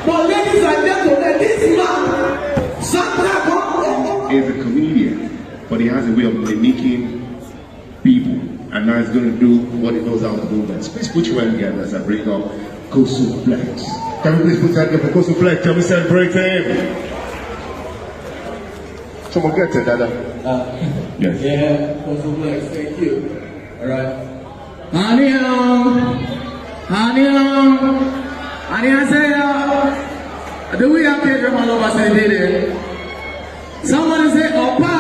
But ladies and gentlemen, this man, Sandra is a comedian, but he has a way of mimicking people. And now he's going to do what he knows how to do best. Please put your hand together as I bring up Kosu Flex. Can we please put your hand together for Kosu Flex? Can we celebrate him? Someone get it, Dada. Yes. Yeah, Kosu Flex, thank you. All right. Annyeong. Do we have to drum all over celebrating? Somebody say Opa.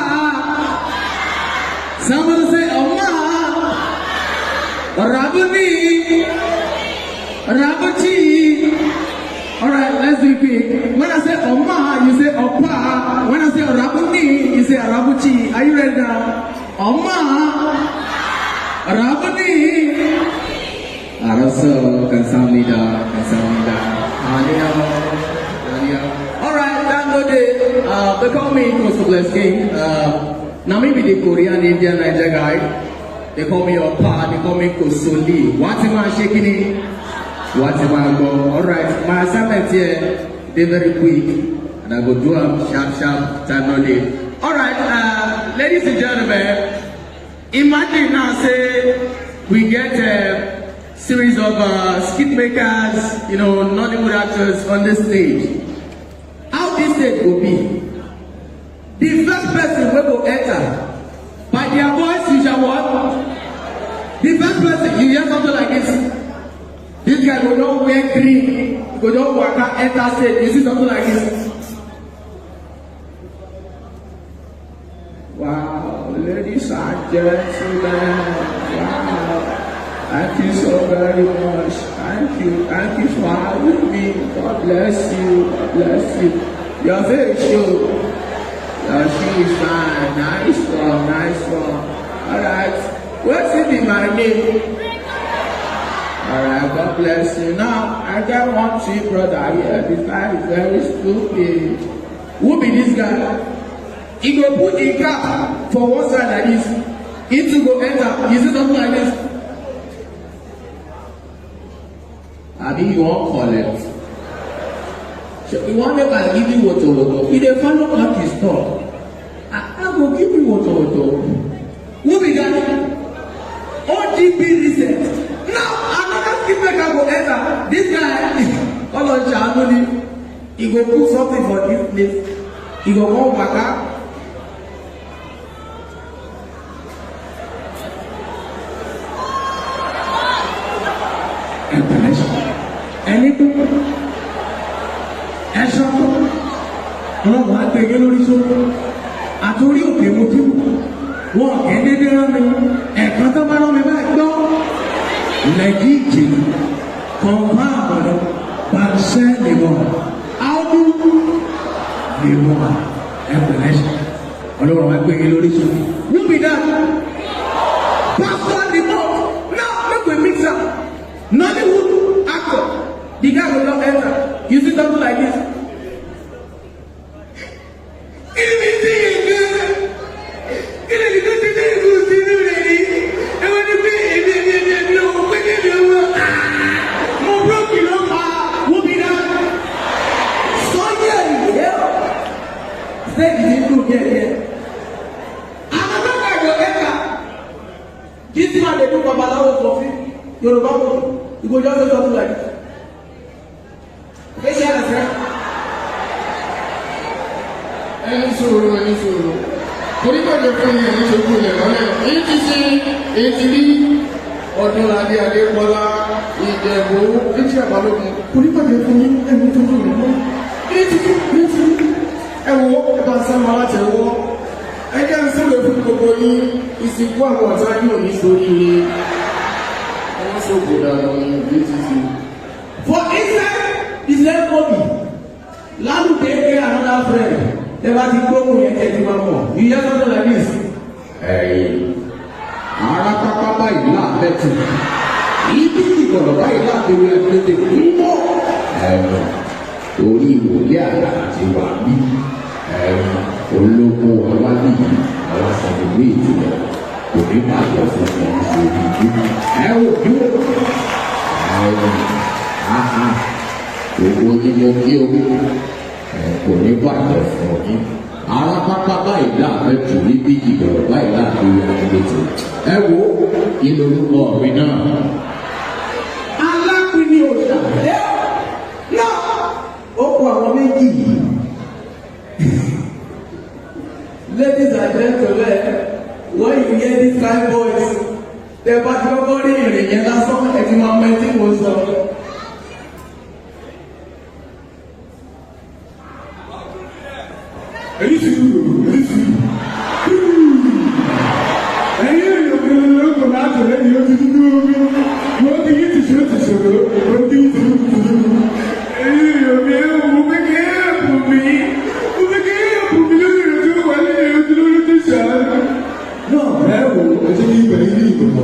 Somebody say Oma. Rabuni. Rabuchi. Alright, let's do it quick. When I say Oma, you say Opa. When I say Rabuni, you say Rabuchi. Are you ready now? Oma. Rabuni. Araso, Kansamida. Alright, thank God they call me Kosu Flex King. Now maybe the Korean, Indian, Niger guy. They call me Opa, they call me Kosoli. What am I shaking it? What am I go? Alright, my assignment here, they're very quick. And I go do them sharp, time no late. Alright, ladies and gentlemen, imagine now say we get a series of skit makers, Nollywood actors on the stage. How this stage will be? The first person will go enter. By their voice, you shall what? The first person, you hear something like this. This guy will not wear green. Will not work out, enter stage. You see something like this. Wow, ladies and gentlemen. Wow. Thank you so very much. Thank you for having me. God bless you. God bless you. You're very sure. Your shoe is fine. Nice one. Alright. What's it in my name? Alright, God bless you. Now, I got one sweet brother here. This guy is very stupid. Who be this guy? He go put a cap for one side like this. He to go enter. You see something like this? I mean, you won't call it. So you want me to give you water. If they follow up his talk, I will give you water. Who be that? OGP reset. Now, another skip maker will enter. This guy, all on Charlie, he go put something for this place. He go come back up. Anything? Ẹ̀ṣọ́ ọlọ́wọ́ àgbẹ̀gẹ́ lórí sókó àtòrí òkè mojú wọn kẹ́ dédé rán mi ẹ̀kan tó bá rán mi bá gbọ́ lẹ́gí ìjìnlẹ̀ kọ̀ọ̀pá àbọ̀dọ̀ pàṣẹ lèmọ̀ áwọ́dún lèmọ̀ ẹ̀pẹ̀lẹ́ṣẹ̀ ọlọ́wọ́ àgbẹ̀gẹ́ lórí sókó wọ́n bí dáa pásítọ̀ lèmọ̀ náà lọ́pẹ̀ mixer Nollywood actor. The guy will not enter. You see something like this. This man they do babalawo for free. Yoruba people, you go just do something like this. Ẹni sòrò. Torí pẹ̀lú fún yẹn ní ṣojú ilẹ̀ lọ́lẹ̀. Èyí ti ṣe èyí ti rí Ọdúnladé Adébọ́lá Ìjẹ̀bú Fíjì Àbálòkun. Torí pẹ̀lú fún yín ẹni tó dùn lọ́wọ́. Èyí ti rí. Ẹ̀wọ̀ ẹ̀bá sáwọn aláṣẹ wọ́. Ẹgbẹ́ ń sọ̀rọ̀ fún gbogbo yín ìsìnkú àwọn ọ̀tá yóò ní sórí ilé. Wọ́n ṣògbò dára ní BTC. For inside is left body. Lálù take another friend. Never ti gbóhùn yẹn tẹ́tí máa mọ̀. You hear something like this? Ara pápá báyìí láàbẹ̀tù. Ibi ìgbọ̀rọ̀ báyìí láàbẹ̀wò ẹgbẹ́tẹ̀ ń bọ̀. Orí ìwòlé àgbà àti wà bí. Olóko ọwádìí àwọn sàgbéwé ìtura. ní bàjẹ́ fún ọmọ ìṣòro ẹ wò bí wò gbogbo ní mo kí o kò ní bàjẹ́ fún ọ ní ara pápá báyìí láàbẹ̀ tù ní bí ìbẹ̀rẹ̀ báyìí láàbẹ̀ yẹn ní létí ẹ wò kí lorúkọ mi náà alápinni òòṣà ẹ náà ó kọ àwọn méjì yìí. Ladies and gentlemen, when you hear these kind boys, the particular ìrìn yẹn lásán ẹ̀tí máa mẹ́tí mo sọ. Èyí ti rú èyí ti rú. Ẹ̀yin èèyàn mi ló kọ̀ láti lẹ́yìn ó ti dúdú omi. Wọ́n ti yí tìṣó tìṣòro, wọ́n ti yí tìṣó tìṣòro. Ẹ̀yin èèyàn mi ẹ̀ mú kékeré ẹ̀bùn mi. Mú kékeré ẹ̀bùn mi lórí ìrètí wà lẹ́yìn ìrètí lórí tó ṣàánú. Náà ẹ wò ó ti ní ibẹ̀ ní ìgbọ̀nà.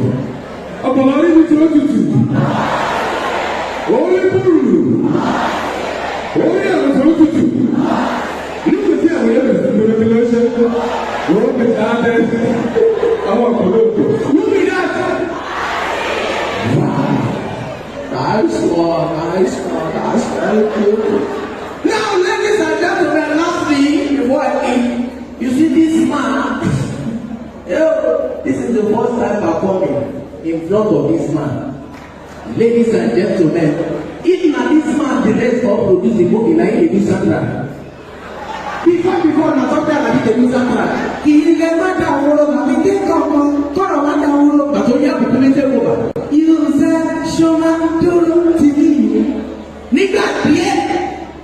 Ọ̀pọ̀lọpọ̀ níbi tí ó tutù. Orí búrúdù. Orí àwọn tó tutù. Nígbà tí àwọn yẹn bẹ̀rẹ̀ sí lórí lọ́sẹ̀, wọ́n bẹ̀ dáadẹ́ àwọn ọ̀pọ̀lọpọ̀. Lórí dáadẹ́. Nice one, nice one, that's very good. Now, ladies and gentlemen, last thing before I eat, you see this man. This is the first time performing in front of this man. Ladies and gentlemen, if na this man the rest for produce the book like a new soundtrack. Before na something like a new soundtrack. Ilé má dá wúlò àbí kékeré kọ́rọ̀ má dá wúlò. Bàtò yá kùkú ní tẹ́kọ̀ bá. Irúṣẹ́ ṣọ́mà dúró ti ní ìlú. Nígbà díẹ̀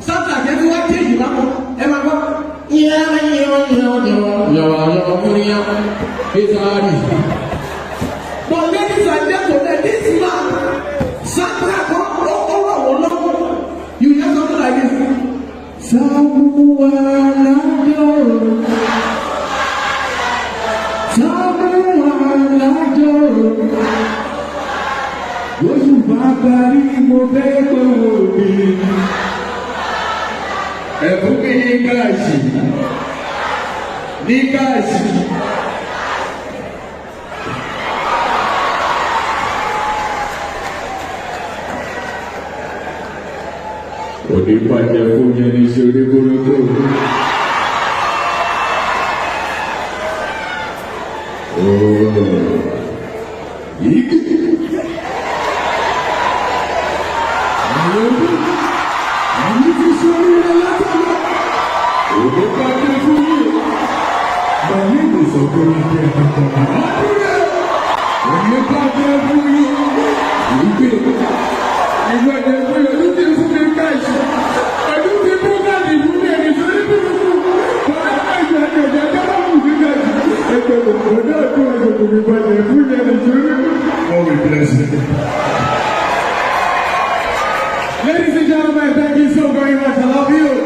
soundtrack yẹn ti wá dé ìlú lápò. Ẹ máa gbọ́. But ladies and gentlemen, this man, soundtrack you hear something like this. Ẹ̀fún mi ní gáàsì. Ní gáàsì. Onípàjẹ́ fún yẹn ní ṣe onígbórógbó. Yìí. Àwọn ti sọ orí rẹ̀ látàlá. Onípàjẹ́ fún yìí. Bàálí ìgbésọ̀ kò ní jẹ́ ẹ̀kọ́. Onípàjẹ́ fún yìí. Ìgbé. Ìgbàjẹ́ fún yìí. Olú ti fún mi káàsì. Olú ti fún káàsì fún mi ẹni tó ní bí mi fún. Bàbá ìgbà jẹ̀jẹ̀ dábàá fún mi káàsì. Ẹgbẹ́ òkú náà tó ẹgbẹ́ òkú mi bàjẹ́ fún mi ẹni tó ní bí mi. Oh, we bless you. Ladies and gentlemen, thank you so very much. I love you.